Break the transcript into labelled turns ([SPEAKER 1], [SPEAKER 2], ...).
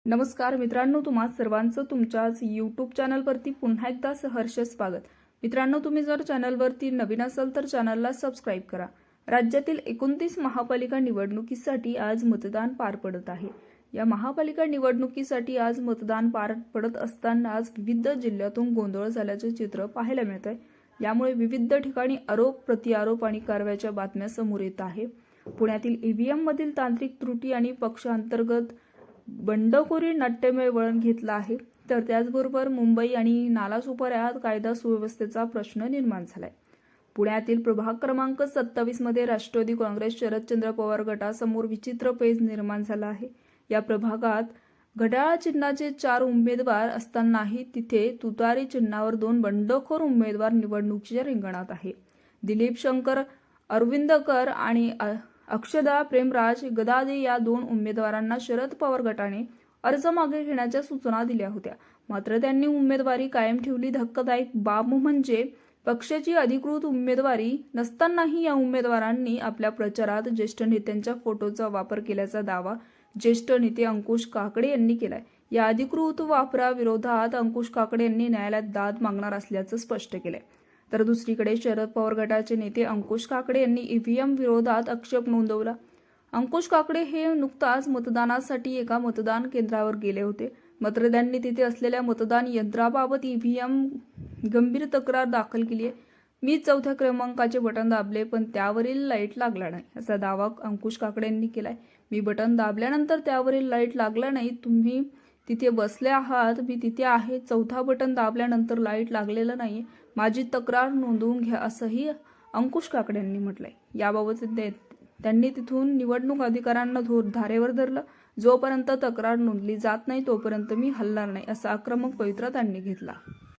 [SPEAKER 1] नमस्कार मित्रांनो, तुम्हा सर्वांचं तुमच्याच यूट्यूब चॅनलवरती पुन्हा एकदा सहर्ष स्वागत। मित्रांनो, तुम्ही जर चॅनलवरती नवीन असाल तर चॅनलला सबस्क्राइब करा। राज्यातील 29 महापालिका निवडणुकीसाठी आज मतदान पार पडत आहे। या महापालिका निवडणुकीसाठी आज मतदान पार पडत असताना आज विविध जिल्ह्यातून गोंधळ झाल्याचे चित्र पाहायला मिळतंय। यामुळे विविध ठिकाणी आरोप प्रतिआरोप आणि कारवाईच्या बातम्या समोर येत आहे। पुण्यातील ईव्हीएम मधील तांत्रिक त्रुटी आणि पक्षांतर्गत बंडखोरी नाट्यमय वळण घेतलं आहे। तर त्याचबरोबर मुंबई आणि नालासोपाऱ्यात कायदा सुव्यवस्थेचा प्रश्न निर्माण झालाय। पुण्यातील प्रभाग क्रमांक 27 मध्ये राष्ट्रवादी काँग्रेस शरदचंद्र पवार गटासमोर विचित्र पेच निर्माण झाला आहे। या प्रभागात घड्याळ चिन्हाचे 4 उमेदवार असतानाही तिथे तुतारी चिन्हावर 2 बंडखोर उमेदवार निवडणुकीच्या रिंगणात आहे। दिलीप शंकर अरविंदकर आणि अक्षदा प्रेमराज गदादे या 2 उमेदवारांना शरद पवार गटाने अर्ज मागे घेण्याच्या सूचना दिल्या होत्या, मात्र त्यांनी उमेदवारी कायम ठेवली। धक्कादायक बाब म्हणजे पक्षाची अधिकृत उमेदवारी नसतानाही या उमेदवारांनी आपल्या प्रचारात ज्येष्ठ नेत्यांच्या फोटोचा वापर केल्याचा दावा ज्येष्ठ नेते अंकुश काकडे यांनी केलाय। या अधिकृत वापराविरोधात अंकुश काकडे यांनी न्यायालयात दाद मागणार असल्याचं स्पष्ट केलंय। तर दुसरीकडे शरद पवार गटाचे नेते अंकुश काकडे यांनी ईव्हीएम विरोधात आक्षेप नोंदवला। अंकुश काकडे हे नुकताच मतदानासाठी एका मतदान केंद्रावर गेले होते, मात्र त्यांनी तिथे असलेल्या मतदान यंत्राबाबत ईव्हीएम गंभीर तक्रार दाखल केली आहे। मी 4थ्या क्रमांकाचे बटन दाबले पण त्यावरील लाईट लागला नाही, असा दावा अंकुश काकडे यांनी केलाय। मी बटन दाबल्यानंतर त्यावरील लाईट लागला नाही, तुम्ही तिथे बसले आहात, मी तिथे आहे, 4था बटन दाबल्यानंतर लाईट लागलेलं नाही, माझी तक्रार नोंदवून घ्या, असंही अंकुश काकडे यांनी म्हटलंय। याबाबत त्यांनी तिथून निवडणूक अधिकाऱ्यांना धारेवर धरलं। जोपर्यंत तक्रार नोंदली जात नाही तोपर्यंत मी हलणार नाही, असा आक्रमक पवित्रा त्यांनी घेतला।